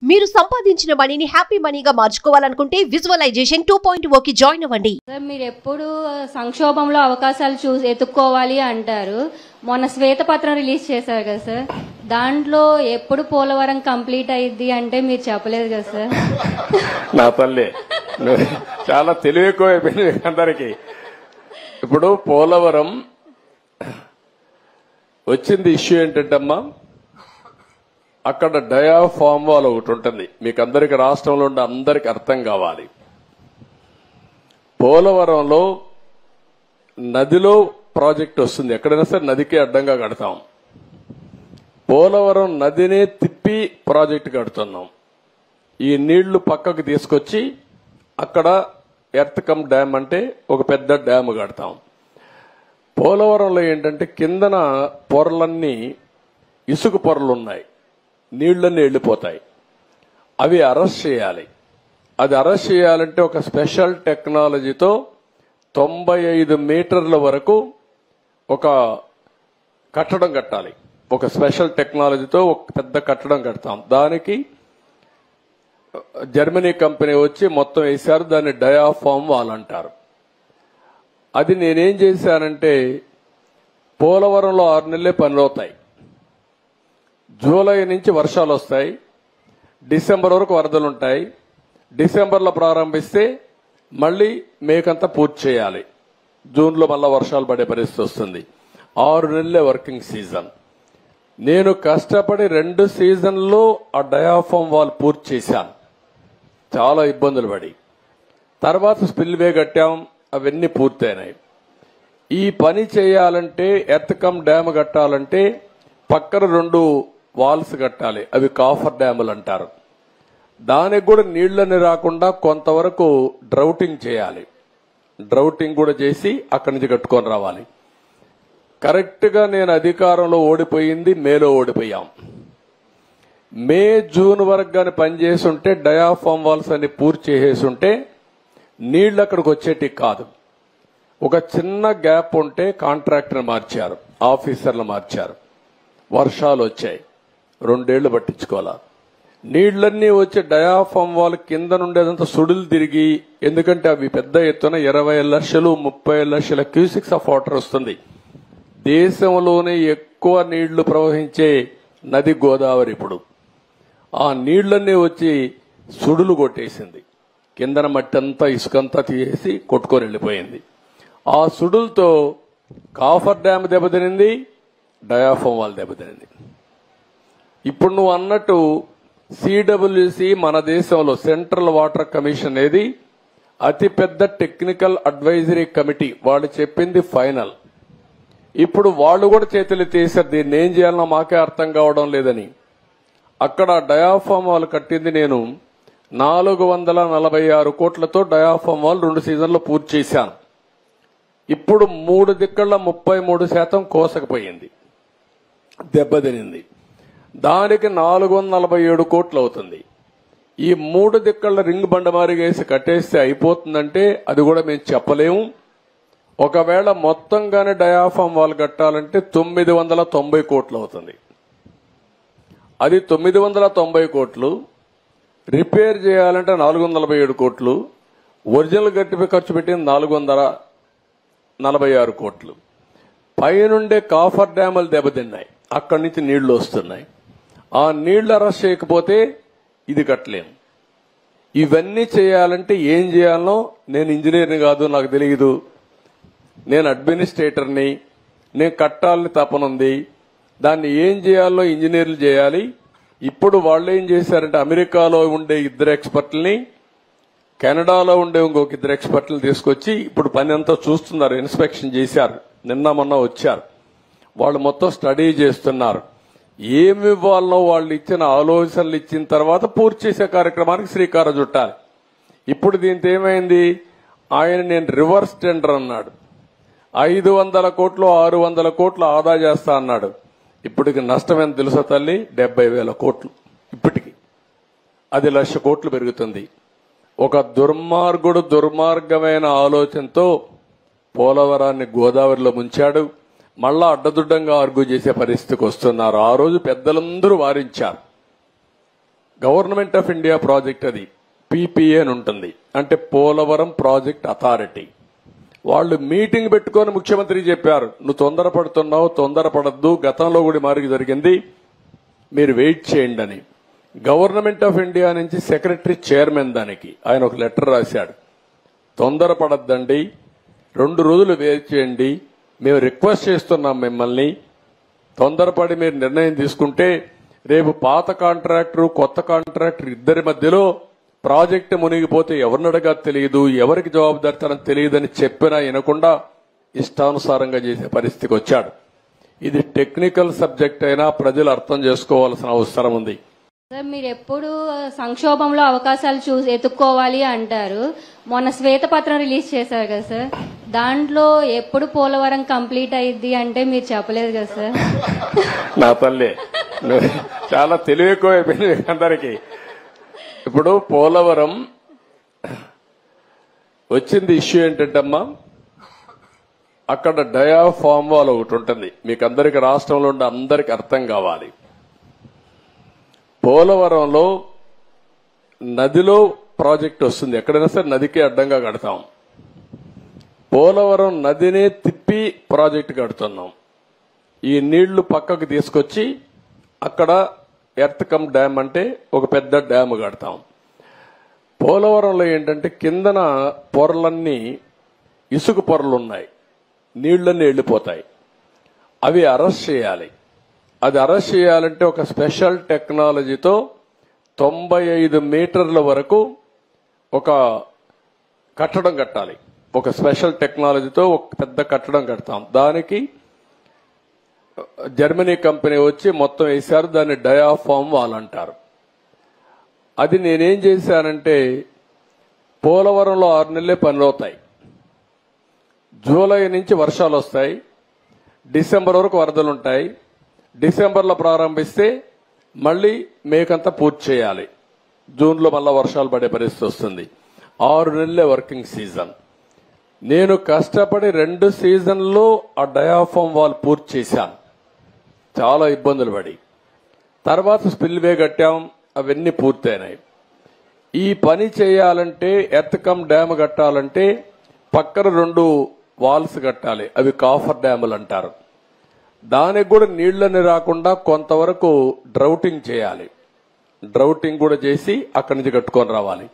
మీరు సంపాదించిన మనీని హ్యాపీ మనీగా మార్చుకోవాలనుకుంటే విజువలైజేషన్ 2.0కి జాయిన్ అవ్వండి. సార్ మీరు ఎప్పుడు సంక్షోభంలో అవకాశాలు ఎత్తుక్కోవాలి అంటారు. మొన్న శ్వేతపత్రం రిలీజ్ చేశారు కదా సార్, దాంట్లో ఎప్పుడు పోలవరం కంప్లీట్ అయ్యిద్ది అంటే మీరు చెప్పలేదు కదా సార్. నా తల్లి చాలా తెలివి ఎక్కువైపోయింది అందరికి. ఇప్పుడు పోలవరం వచ్చింది ఇష్యూ ఏంటంటే అమ్మా, అక్కడ డయాఫామ్ వాల్ ఒకటి ఉంటుంది. మీకు అందరికి రాష్ట్రంలో ఉండే అందరికి అర్థం కావాలి. పోలవరంలో నదిలో ప్రాజెక్ట్ వస్తుంది, ఎక్కడైనా సరే నదికి అడ్డంగా కడతాం. పోలవరం నదినే తిప్పి ప్రాజెక్ట్ కడుతున్నాం. ఈ నీళ్లు పక్కకు తీసుకొచ్చి అక్కడ ఎర్త్ కమ్ డ్యామ్ అంటే ఒక పెద్ద డ్యామ్ కడతాం. పోలవరంలో ఏంటంటే కిందన పొరలన్నీ ఇసుక పొరలున్నాయి, నీళ్లన్నీ వెళ్లిపోతాయి. అవి అరెస్ట్ చేయాలి. అది అరెస్ట్ చేయాలంటే ఒక స్పెషల్ టెక్నాలజీతో 95 మీటర్ల వరకు ఒక కట్టడం కట్టాలి. ఒక స్పెషల్ టెక్నాలజీతో ఒక పెద్ద కట్టడం కడతాం. దానికి జర్మనీ కంపెనీ వచ్చి మొత్తం వేశారు. దాన్ని డయాఫామ్ వాల్ అంటారు. అది నేనేం చేశానంటే, పోలవరంలో 6 నెలలే పనులవుతాయి. జూలై నుంచి వర్షాలు వస్తాయి, డిసెంబర్ వరకు వరదలుంటాయి. డిసెంబర్లో ప్రారంభిస్తే మళ్లీ మేకంతా పూర్తి చేయాలి. జూన్లో మళ్ళా వర్షాలు పడే పరిస్థితి వస్తుంది. 6 నెలలే వర్కింగ్ సీజన్. నేను కష్టపడి 2 సీజన్లో ఆ డయాఫామ్ వాల్ పూర్తి చేశాను, చాలా ఇబ్బందులు పడి. తర్వాత స్పిల్వే కట్టాం, అవన్నీ పూర్తయినాయి. ఈ పని చేయాలంటే ఎర్త్ కమ్ డ్యామ్ కట్టాలంటే పక్కన 2 వాల్స్ కట్టాలి. అవి కాఫర్ డ్యాములు అంటారు. దానికి కూడా నీళ్లని రాకుండా కొంతవరకు డ్రౌటింగ్ చేయాలి. డ్రౌటింగ్ కూడా చేసి అక్కడి నుంచి కట్టుకొని రావాలి. కరెక్ట్ గా నేను అధికారంలో ఓడిపోయింది మేలో ఓడిపోయాం. మే జూన్ వరకు గాని పనిచేసి ఉంటే డయాఫామ్ వాల్స్ అన్ని పూర్తి చేసేసి ఉంటే నీళ్లు అక్కడికి వచ్చేటి కాదు. ఒక చిన్న గ్యాప్ ఉంటే కాంట్రాక్టర్ మార్చారు, ఆఫీసర్లు మార్చారు. వర్షాలు వచ్చాయి, 2 ఏళ్లు పట్టించుకోవాలా. నీళ్లన్నీ వచ్చి డయాఫామ్ వాల్ కింద నుండేదంతా సుడులు తిరిగి, ఎందుకంటే అవి పెద్ద ఎత్తున 20 లక్షలు 30 లక్షల క్యూసిక్స్ ఆఫ్ వాటర్ వస్తుంది. దేశంలోనే ఎక్కువ నీళ్లు ప్రవహించే నది గోదావరి. ఇప్పుడు ఆ నీళ్లన్నీ వచ్చి సుడులు కొట్టేసింది. కిందన మట్టి అంతా ఇసుకంతా తీసేసి కొట్టుకొని వెళ్లిపోయింది. ఆ సుడులతో కాఫర్ డ్యామ్ దెబ్బతినింది, డయాఫామ్ వాల్ దెబ్బతినింది. ఇప్పుడు నువ్వు అన్నట్టు సిడబ్ల్యూసి మన దేశంలో సెంట్రల్ వాటర్ కమిషన్ అనేది అతిపెద్ద టెక్నికల్ అడ్వైజరీ కమిటీ. వాళ్ళు చెప్పింది ఫైనల్. ఇప్పుడు వాళ్ళు కూడా చేతులు తీశారు. దీన్ని ఏం చేయాలనో మాకే అర్థం కావడం లేదని. అక్కడ డయాఫామ్ వాల్ కట్టింది నేను 446 కోట్లతో డయాఫామ్ వాల్ 2 సీజన్లో పూర్తి చేశాను. ఇప్పుడు 3 దిక్కల 33% కోసకపోయింది, దెబ్బతినింది. దానికి 447 కోట్లు అవుతుంది. ఈ 3 దిక్కల రింగ్ బండమారిగా వేసి కట్టేస్తే అయిపోతుందంటే అది కూడా మేము చెప్పలేము. ఒకవేళ మొత్తంగానే డయాఫామ్ వాల్ కట్టాలంటే 990 కోట్లు అవుతుంది. అది 990 కోట్లు. రిపేర్ చేయాలంటే 447 కోట్లు. ఒరిజినల్ గట్టిపై ఖర్చు పెట్టింది 446 కోట్లు. పైనుండే కాఫర్ డ్యాములు దెబ్బతిన్నాయి, అక్కడి నుంచి నీళ్లు వస్తున్నాయి. ఆ నీళ్లు అరెస్ట్ చేయకపోతే ఇది కట్టలేము. ఇవన్నీ చేయాలంటే ఏం చేయాలనో, నేను ఇంజనీర్ని కాదు, నాకు తెలియదు. నేను అడ్మినిస్ట్రేటర్ని, నేను కట్టాలని తపనుంది. దాన్ని ఏం చేయాలో ఇంజనీర్లు చేయాలి. ఇప్పుడు వాళ్ళు ఏం చేశారంటే అమెరికాలో ఉండే 2 ఎక్స్పర్ట్లని, కెనడాలో ఉండే ఇంకొక 2 ఎక్స్పర్ట్లను తీసుకొచ్చి ఇప్పుడు పని అంతా చూస్తున్నారు. ఇన్స్పెక్షన్ చేశారు, నిన్న మొన్న వచ్చారు. వాళ్ళు మొత్తం స్టడీ చేస్తున్నారు. ఏమి ఇవ్వాలనో వాళ్ళు ఇచ్చిన ఆలోచనలు ఇచ్చిన తర్వాత పూర్తి చేసే కార్యక్రమానికి శ్రీకారం చుట్టాలి. ఇప్పుడు దీంతో ఏమైంది, ఆయన నేను రివర్స్ టెండర్ అన్నాడు. 500 కోట్లు 600 కోట్లు ఆదా చేస్తా అన్నాడు. ఇప్పటికి నష్టం ఎంత తెలుసా తల్లి, 70,000 కోట్లు. ఇప్పటికి అది 1,00,000 కోట్లు పెరుగుతుంది. ఒక దుర్మార్గమైన ఆలోచనతో పోలవరాన్ని గోదావరిలో ముంచాడు. మళ్ళా అడ్డదుడ్డంగా ఆర్గ్యూ చేసే పరిస్థితికి వస్తున్నారు. ఆ రోజు పెద్దలందరూ వారించారు. గవర్నమెంట్ ఆఫ్ ఇండియా ప్రాజెక్ట్ అది పీపీఏ అని ఉంటుంది, అంటే పోలవరం ప్రాజెక్ట్ అథారిటీ. వాళ్ళు మీటింగ్ పెట్టుకొని ముఖ్యమంత్రికి చెప్పారు, నువ్వు తొందరపడుతున్నావు, తొందరపడద్దు, గతంలో కూడా మారికి జరిగింది, మీరు వెయిట్ చేయండి అని. గవర్నమెంట్ ఆఫ్ ఇండియా నుంచి సెక్రటరీ చైర్మన్ దానికి ఆయన ఒక లెటర్ రాశాడు, తొందరపడద్దండి, 2 రోజులు వెయిట్ చేయండి, మేము రిక్వెస్ట్ చేస్తున్నాం మిమ్మల్ని, తొందరపడి మీరు నిర్ణయం తీసుకుంటే రేపు పాత కాంట్రాక్టర్ కొత్త కాంట్రాక్టర్ ఇద్దరి మధ్యలో ప్రాజెక్టు మునిగిపోతే ఎవరిని అడగా తెలియదు, ఎవరికి జవాబుదారితనం తెలియదని చెప్పినా వినకుండా ఇష్టానుసారంగా చేసే పరిస్థితికి వచ్చాడు. ఇది టెక్నికల్ సబ్జెక్ట్ అయినా ప్రజలు అర్థం చేసుకోవాల్సిన అవసరం ఉంది. సార్, మీరు ఎప్పుడు సంక్షోభంలో అవకాశాలు ఎత్తుక్కోవాలి అంటారు. మొన్న శ్వేతపత్రం రిలీజ్ చేశారు కదా సార్, దాంట్లో ఎప్పుడు పోలవరం కంప్లీట్ అయ్యిద్ది అంటే మీరు చెప్పలేదు కదా సార్. నా తల్లి చాలా తెలివి ఎక్కువ అయిపోయింది అందరికి. ఇప్పుడు పోలవరం వచ్చింది ఇష్యూ ఏంటంటమ్మా, అక్కడ డయాఫామ్ వాల్ ఒకటి ఉంటుంది, మీకు అందరికి రాష్ట్రంలో ఉండే అందరికి అర్థం కావాలి. పోలవరంలో నదిలో ప్రాజెక్ట్ వస్తుంది, ఎక్కడైనా సరే నదికి అడ్డంగా కడతాం. పోలవరం నదినే తిప్పి ప్రాజెక్టు కడుతున్నాం. ఈ నీళ్లు పక్కకు తీసుకొచ్చి అక్కడ ఎర్త్ కమ్ డ్యామ్ అంటే ఒక పెద్ద డ్యామ్ కడతాం. పోలవరంలో ఏంటంటే కిందన పొరలన్నీ ఇసుక పొరలు ఉన్నాయి, నీళ్లన్నీ వెళ్లిపోతాయి. అవి అరెస్ట్ చేయాలి. అది అరెస్ట్ చేయాలంటే ఒక స్పెషల్ టెక్నాలజీతో 95 మీటర్ల వరకు ఒక కట్టడం కట్టాలి. ఒక స్పెషల్ టెక్నాలజీతో ఒక పెద్ద కట్టడం కడతాం. దానికి జర్మనీ కంపెనీ వచ్చి మొత్తం వేశారు, దాన్ని డయాఫామ్ వాల్ అంటారు. అది నేనేం చేశానంటే పోలవరంలో 6 నెలలే పనులు అవుతాయి. జూలై నుంచి వర్షాలు వస్తాయి, డిసెంబర్ వరకు వరదలుంటాయి. డిసెంబర్లో ప్రారంభిస్తే మళ్లీ మేకంతా పూర్తి చేయాలి. జూన్లో మళ్ళా వర్షాలు పడే పరిస్థితి వస్తుంది. 6 నెలలే వర్కింగ్ సీజన్. నేను కష్టపడి 2 సీజన్లో ఆ డయాఫామ్ వాల్ పూర్తి చేశాను, చాలా ఇబ్బందులు పడి. తర్వాత స్పిల్వే కట్టాం, అవన్నీ పూర్తయినాయి. ఈ పని చేయాలంటే ఎర్త్ కమ్ డ్యామ్ కట్టాలంటే పక్కన 2 వాల్స్ కట్టాలి, అవి కాఫర్ డ్యాములు అంటారు. దానికి కూడా నీళ్లని రాకుండా కొంతవరకు డ్రౌటింగ్ చేయాలి. డ్రౌటింగ్ కూడా చేసి అక్కడి నుంచి కట్టుకొని రావాలి.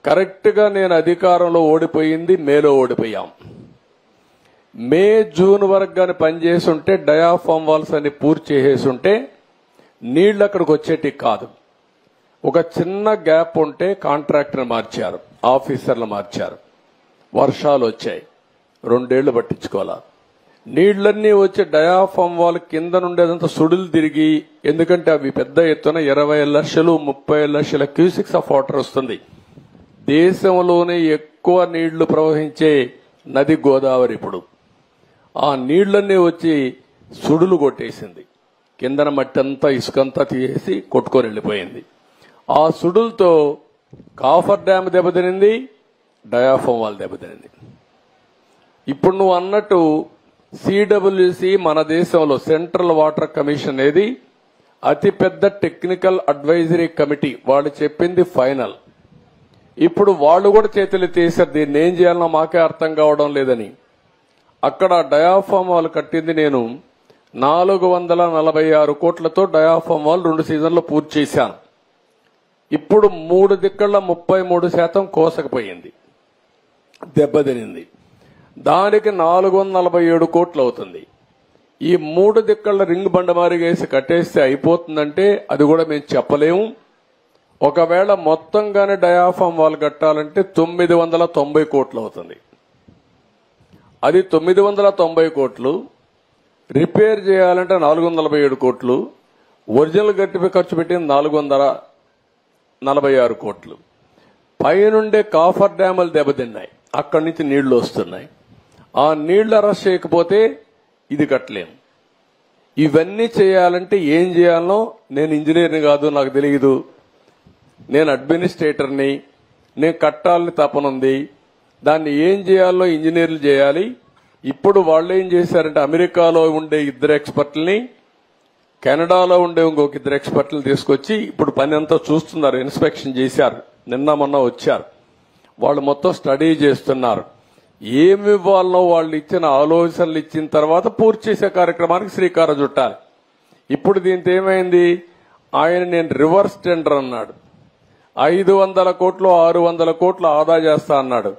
కరెక్ట్ గా నేను అధికారంలో ఓడిపోయింది మేలో ఓడిపోయాం. మే జూన్ వరకు గాని పనిచేసి ఉంటే డయాఫామ్ వాల్స్ అని పూర్తి చేసేసి ఉంటే నీళ్లు అక్కడికి వచ్చేటి కాదు. ఒక చిన్న గ్యాప్ ఉంటే కాంట్రాక్టర్ మార్చారు, ఆఫీసర్లు మార్చారు, వర్షాలు వచ్చాయి, 2 ఏళ్లు పట్టించుకోవాలా. నీళ్లన్నీ వచ్చి డయాఫామ్ వాల్ కింద నుండేదంతా సుడులు తిరిగి, ఎందుకంటే అవి పెద్ద ఎత్తున 20 లక్షలు 30 లక్షల క్యూసిక్స్ ఆఫ్ వాటర్ వస్తుంది. దేశంలోనే ఎక్కువ నీళ్లు ప్రవహించే నది గోదావరి. ఇప్పుడు ఆ నీళ్లన్నీ వచ్చి సుడులు కొట్టేసింది, కిందన మట్టి అంతా ఇసుకంతా తీసేసి కొట్టుకొని వెళ్లిపోయింది. ఆ సుడులతో కాఫర్ డ్యామ్ దెబ్బతినింది, డయాఫామ్ వాల్ దెబ్బతినింది. ఇప్పుడు నువ్వు అన్నట్టు సిడబ్ల్యూసి మన దేశంలో సెంట్రల్ వాటర్ కమిషన్ అనేది అతిపెద్ద టెక్నికల్ అడ్వైజరీ కమిటీ, వాళ్ళు చెప్పింది ఫైనల్. ఇప్పుడు వాళ్ళు కూడా చేతులు తీశారు, దీన్ని ఏం చేయాలనో మాకే అర్థం కావడం లేదని. అక్కడ డయాఫామ్ వాల్ కట్టింది నేను 446 కోట్లతో డయాఫామ్ వాల్ 2 సీజన్లు పూర్తి చేశాను. ఇప్పుడు 3 దిక్కల 33% కోసకపోయింది, దెబ్బతినింది. దానికి 447 కోట్లు అవుతుంది. ఈ 3 దిక్కల రింగ్ బండమారిగా వేసి కట్టేస్తే అయిపోతుందంటే అది కూడా మేము చెప్పలేము. ఒకవేళ మొత్తంగానే డయాఫామ్ వాల్ కట్టాలంటే 990 కోట్లు అవుతుంది. అది 990 కోట్లు. రిపేర్ చేయాలంటే 447 కోట్లు. ఒరిజినల్ గట్టిపై ఖర్చు పెట్టింది 446 కోట్లు. పైనుండే కాఫర్ డ్యాములు దెబ్బతిన్నాయి, అక్కడి నుంచి నీళ్లు వస్తున్నాయి. ఆ నీళ్లు అరెస్ట్ చేయకపోతే ఇది కట్టలేము. ఇవన్నీ చేయాలంటే ఏం చేయాలనో నేను ఇంజనీర్ని కాదు, నాకు తెలియదు. నేను అడ్మినిస్ట్రేటర్ని, నేను కట్టాలని తపనుంది. దాన్ని ఏం చేయాలో ఇంజనీర్లు చేయాలి. ఇప్పుడు వాళ్ళు ఏం చేశారంటే అమెరికాలో ఉండే 2 ఎక్స్పర్ట్లని కెనడాలో ఉండే ఇంకొక ఇద్దరు ఎక్స్పర్ట్లు తీసుకొచ్చి ఇప్పుడు పని అంతా చూస్తున్నారు, ఇన్స్పెక్షన్ చేశారు, నిన్న మొన్న వచ్చారు. వాళ్ళు మొత్తం స్టడీ చేస్తున్నారు. ఏమి ఇవ్వాలనో వాళ్ళు ఇచ్చిన ఆలోచనలు ఇచ్చిన తర్వాత పూర్తి చేసే కార్యక్రమానికి శ్రీకారం చుట్టాలి. ఇప్పుడు దీంతో ఏమైంది, ఆయన నేను రివర్స్ టెండర్ అన్నాడు, 500 కోట్లు 600 కోట్లు ఆదా చేస్తా అన్నాడు.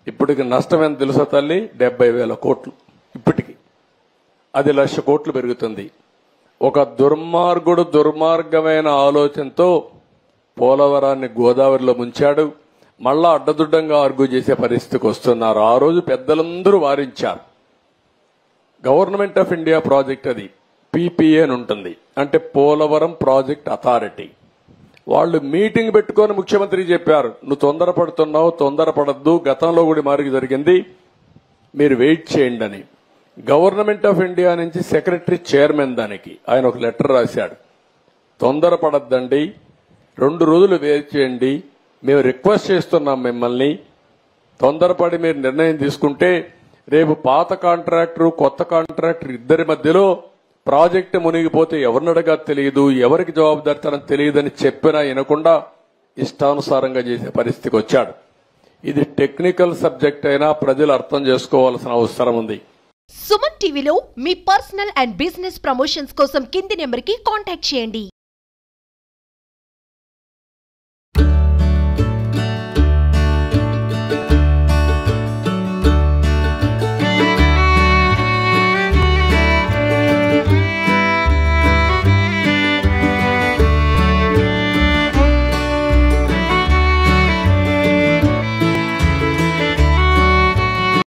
ఇప్పటికి నష్టం ఎంత తెలుసా తల్లి, 70,000 కోట్లు. ఇప్పటికి అది 1,00,000 కోట్లు పెరుగుతుంది. ఒక దుర్మార్గమైన ఆలోచనతో పోలవరాన్ని గోదావరిలో ముంచాడు. మళ్ళా అడ్డదుడ్డంగా ఆర్గ్యూ చేసే పరిస్థితికి వస్తున్నారు. ఆ రోజు పెద్దలందరూ వారించారు. గవర్నమెంట్ ఆఫ్ ఇండియా ప్రాజెక్ట్ అది, పీపీఏ అని ఉంటుంది, అంటే పోలవరం ప్రాజెక్ట్ అథారిటీ. వాళ్ళు మీటింగ్ పెట్టుకొని ముఖ్యమంత్రి చెప్పారు, నువ్వు తొందరపడుతున్నావు, తొందరపడద్దు, గతంలో కూడా మార్పు జరిగింది, మీరు వెయిట్ చేయండి అని. గవర్నమెంట్ ఆఫ్ ఇండియా నుంచి సెక్రటరీ చైర్మన్ దానికి ఆయన ఒక లెటర్ రాశాడు, తొందరపడద్దండి, 2 రోజులు వెయిట్ చేయండి, మేము రిక్వెస్ట్ చేస్తున్నాం మిమ్మల్ని, తొందరపడి మీరు నిర్ణయం తీసుకుంటే రేపు పాత కాంట్రాక్టర్ కొత్త కాంట్రాక్టర్ ఇద్దరి మధ్యలో ప్రాజెక్టు మునిగిపోతే ఎవరిని అడగా తెలియదు, ఎవరికి జవాబుదారితనం తెలియదని చెప్పినా వినకుండా ఇష్టానుసారంగా చేసే పరిస్థితికి వచ్చాడు. ఇది టెక్నికల్ సబ్జెక్ట్ అయినా ప్రజలు అర్థం చేసుకోవాల్సిన అవసరం ఉంది. సుమన్ టీవీలో మీ పర్సనల్ అండ్ బిజినెస్ ప్రమోషన్స్ కోసం కింది నెంబర్కి కాంటాక్ట్ చేయండి.